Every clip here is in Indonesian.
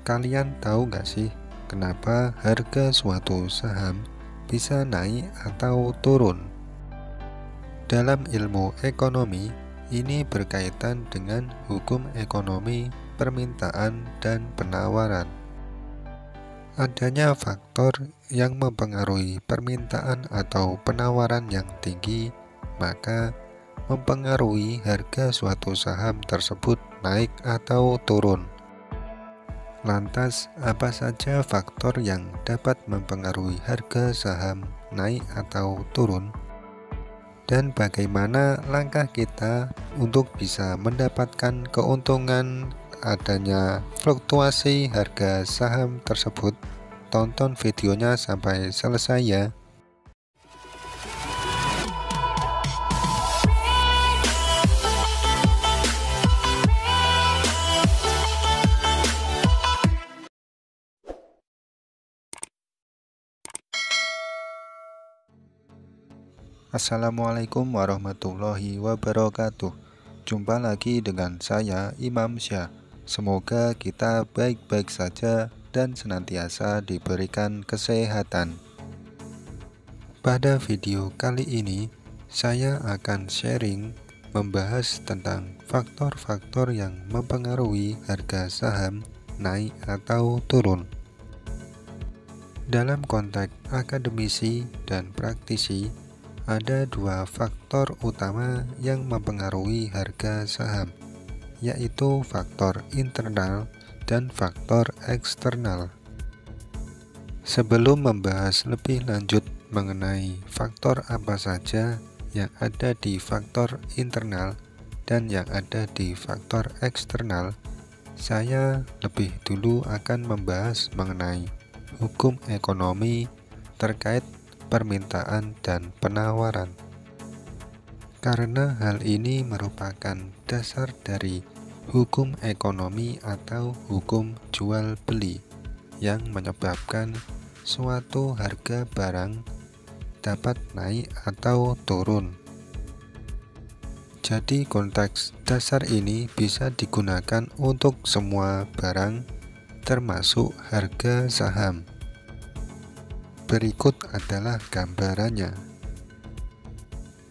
Kalian tahu nggak sih kenapa harga suatu saham bisa naik atau turun? Dalam ilmu ekonomi, ini berkaitan dengan hukum ekonomi, permintaan, dan penawaran. Adanya faktor yang mempengaruhi permintaan atau penawaran yang tinggi, maka mempengaruhi harga suatu saham tersebut naik atau turun. Lantas, apa saja faktor yang dapat mempengaruhi harga saham naik atau turun? Dan bagaimana langkah kita untuk bisa mendapatkan keuntungan adanya fluktuasi harga saham tersebut? Tonton videonya sampai selesai ya. Assalamualaikum warahmatullahi wabarakatuh. Jumpa lagi dengan saya Imam Syah. Semoga kita baik-baik saja dan senantiasa diberikan kesehatan. Pada video kali ini saya akan sharing membahas tentang faktor-faktor yang mempengaruhi harga saham naik atau turun. Dalam konteks akademisi dan praktisi, ada dua faktor utama yang mempengaruhi harga saham, yaitu faktor internal dan faktor eksternal. Sebelum membahas lebih lanjut mengenai faktor apa saja yang ada di faktor internal dan yang ada di faktor eksternal, saya lebih dulu akan membahas mengenai hukum ekonomi terkait permintaan dan penawaran. Karena hal ini merupakan dasar dari hukum ekonomi atau hukum jual beli yang menyebabkan suatu harga barang dapat naik atau turun. Jadi konteks dasar ini bisa digunakan untuk semua barang termasuk harga saham. Berikut adalah gambarannya.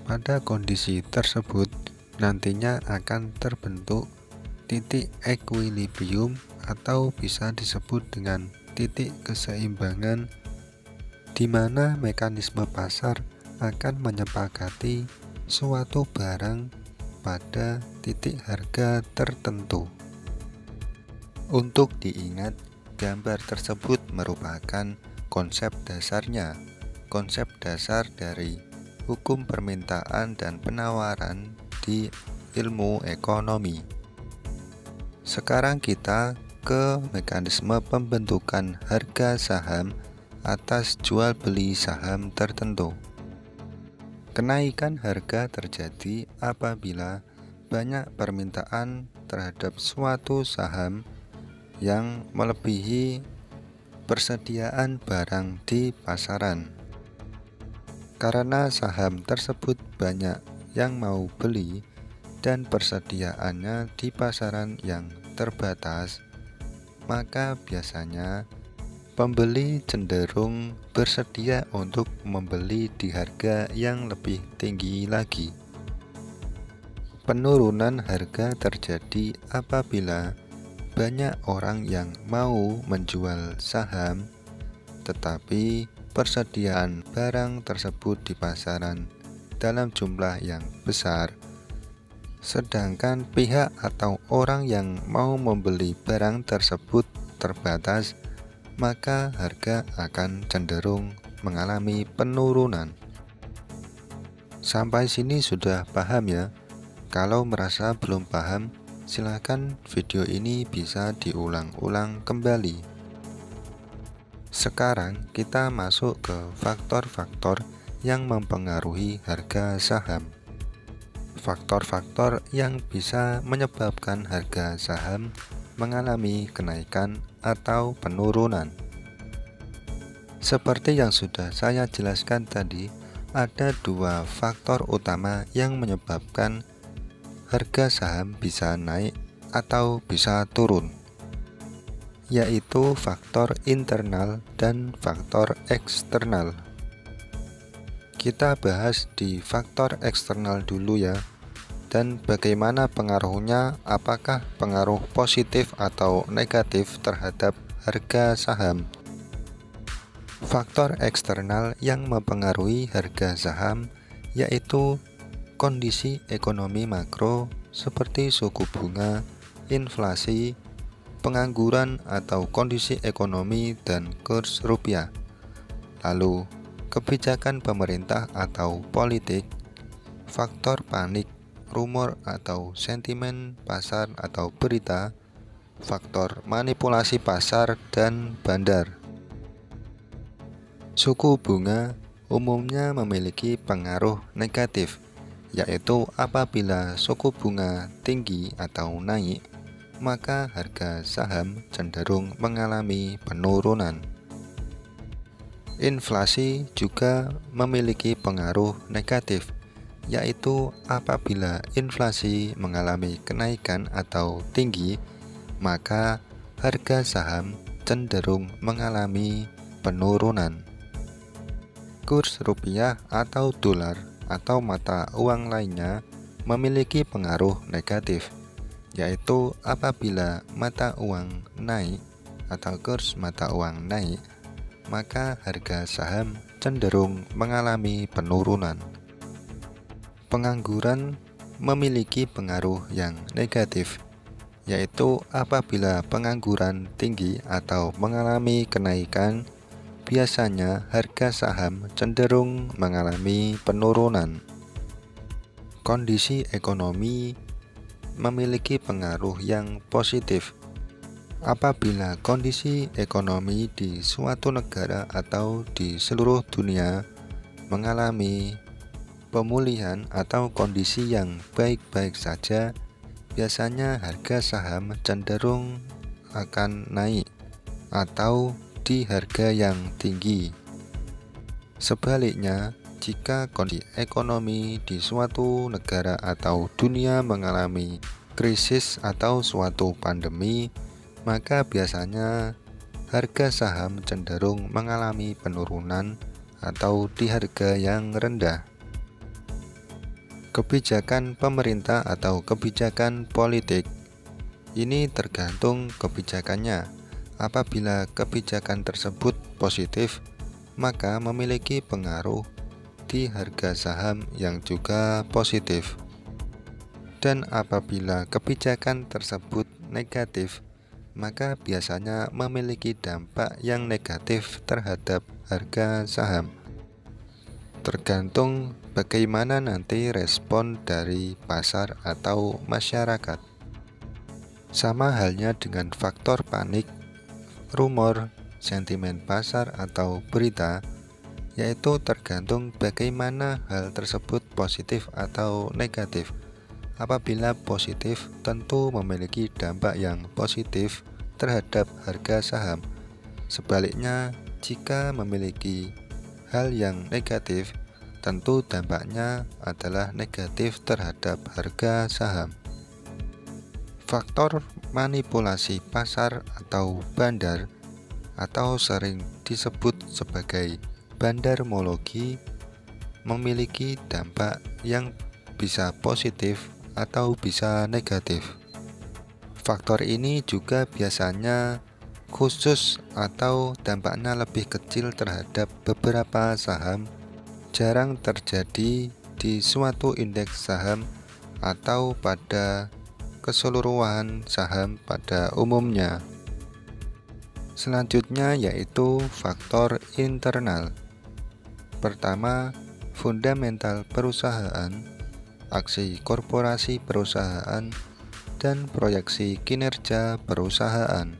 Pada kondisi tersebut, nantinya akan terbentuk titik equilibrium atau bisa disebut dengan titik keseimbangan, di mana mekanisme pasar akan menyepakati suatu barang pada titik harga tertentu. Untuk diingat, gambar tersebut merupakan konsep dasarnya, konsep dasar dari hukum permintaan dan penawaran di ilmu ekonomi. Sekarang kita ke mekanisme pembentukan harga saham atas jual beli saham tertentu. Kenaikan harga terjadi apabila banyak permintaan terhadap suatu saham yang melebihi persediaan barang di pasaran. Karena saham tersebut banyak yang mau beli dan persediaannya di pasaran yang terbatas, maka biasanya pembeli cenderung bersedia untuk membeli di harga yang lebih tinggi lagi. Penurunan harga terjadi apabila banyak orang yang mau menjual saham, tetapi persediaan barang tersebut di pasaran dalam jumlah yang besar, sedangkan pihak atau orang yang mau membeli barang tersebut terbatas, maka harga akan cenderung mengalami penurunan. Sampai sini sudah paham ya? Kalau merasa belum paham, silakan video ini bisa diulang-ulang kembali. Sekarang kita masuk ke faktor-faktor yang mempengaruhi harga saham. Faktor-faktor yang bisa menyebabkan harga saham mengalami kenaikan atau penurunan. Seperti yang sudah saya jelaskan tadi, ada dua faktor utama yang menyebabkan harga saham bisa naik atau bisa turun. yaitu faktor internal dan faktor eksternal. Kita bahas di faktor eksternal dulu ya, dan bagaimana pengaruhnya, apakah pengaruh positif atau negatif terhadap harga saham. Faktor eksternal yang mempengaruhi harga saham yaitu kondisi ekonomi makro seperti suku bunga, inflasi, pengangguran atau kondisi ekonomi dan kurs rupiah. Lalu, kebijakan pemerintah atau politik, faktor panik, rumor atau sentimen pasar atau berita, faktor manipulasi pasar dan bandar. Suku bunga umumnya memiliki pengaruh negatif, yaitu apabila suku bunga tinggi atau naik, maka harga saham cenderung mengalami penurunan. Inflasi juga memiliki pengaruh negatif, yaitu apabila inflasi mengalami kenaikan atau tinggi, maka harga saham cenderung mengalami penurunan. Kurs rupiah atau dolar atau mata uang lainnya memiliki pengaruh negatif, yaitu apabila mata uang naik atau kurs mata uang naik, maka harga saham cenderung mengalami penurunan. Pengangguran memiliki pengaruh yang negatif, yaitu apabila pengangguran tinggi atau mengalami kenaikan, biasanya harga saham cenderung mengalami penurunan. Kondisi ekonomi memiliki pengaruh yang positif. Apabila kondisi ekonomi di suatu negara atau di seluruh dunia mengalami pemulihan atau kondisi yang baik-baik saja, biasanya harga saham cenderung akan naik atau di harga yang tinggi. Sebaliknya, jika kondisi ekonomi di suatu negara atau dunia mengalami krisis atau suatu pandemi, maka biasanya harga saham cenderung mengalami penurunan atau di harga yang rendah. Kebijakan pemerintah atau kebijakan politik ini tergantung kebijakannya. Apabila kebijakan tersebut positif, maka memiliki pengaruh di harga saham yang juga positif. Dan apabila kebijakan tersebut negatif, maka biasanya memiliki dampak yang negatif terhadap harga saham. Tergantung bagaimana nanti respon dari pasar atau masyarakat. Sama halnya dengan faktor panik, rumor, sentimen pasar atau berita, yaitu tergantung bagaimana hal tersebut positif atau negatif. Apabila positif, tentu memiliki dampak yang positif terhadap harga saham. Sebaliknya, jika memiliki hal yang negatif, tentu dampaknya adalah negatif terhadap harga saham. Faktor manipulasi pasar atau bandar, atau sering disebut sebagai bandarmologi, memiliki dampak yang bisa positif atau bisa negatif. Faktor ini juga biasanya khusus atau dampaknya lebih kecil terhadap beberapa saham, jarang terjadi di suatu indeks saham atau pada keseluruhan saham pada umumnya. Selanjutnya yaitu faktor internal. Pertama, fundamental perusahaan, aksi korporasi perusahaan, dan proyeksi kinerja perusahaan.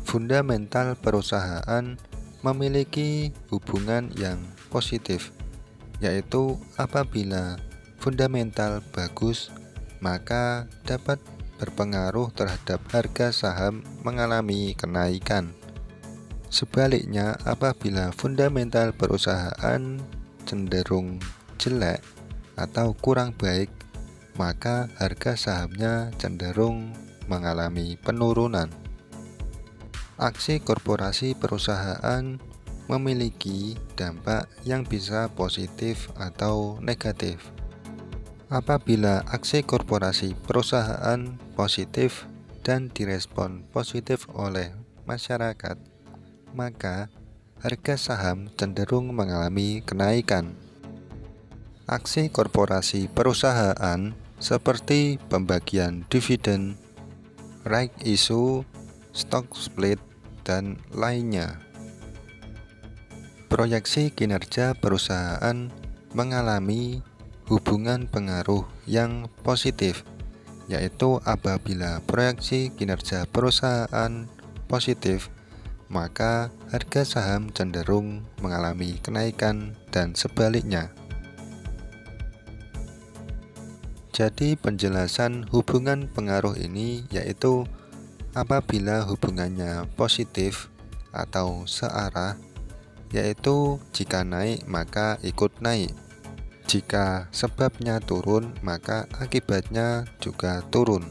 Fundamental perusahaan memiliki hubungan yang positif, yaitu apabila fundamental bagus, maka dapat berpengaruh terhadap harga saham mengalami kenaikan. Sebaliknya, apabila fundamental perusahaan cenderung jelek atau kurang baik, maka harga sahamnya cenderung mengalami penurunan. Aksi korporasi perusahaan memiliki dampak yang bisa positif atau negatif. Apabila aksi korporasi perusahaan positif dan direspon positif oleh masyarakat, maka harga saham cenderung mengalami kenaikan. Aksi korporasi perusahaan seperti pembagian dividen, right issue, stock split, dan lainnya. Proyeksi kinerja perusahaan mengalami hubungan pengaruh yang positif, yaitu apabila proyeksi kinerja perusahaan positif, maka harga saham cenderung mengalami kenaikan dan sebaliknya. Jadi penjelasan hubungan pengaruh ini yaitu apabila hubungannya positif atau searah, yaitu jika naik maka ikut naik. Jika sebabnya turun, maka akibatnya juga turun.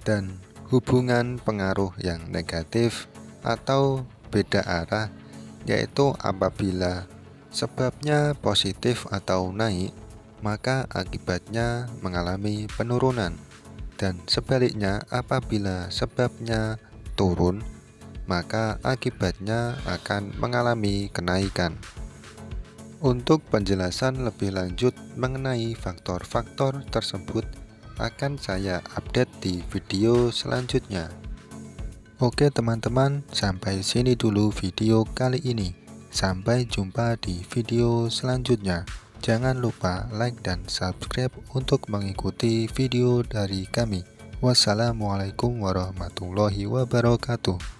Dan hubungan pengaruh yang negatif atau beda arah, yaitu apabila sebabnya positif atau naik, maka akibatnya mengalami penurunan. Dan sebaliknya, apabila sebabnya turun, maka akibatnya akan mengalami kenaikan. Untuk penjelasan lebih lanjut mengenai faktor-faktor tersebut akan saya update di video selanjutnya. Oke teman-teman, sampai sini dulu video kali ini. Sampai jumpa di video selanjutnya. Jangan lupa like dan subscribe untuk mengikuti video dari kami. Wassalamualaikum warahmatullahi wabarakatuh.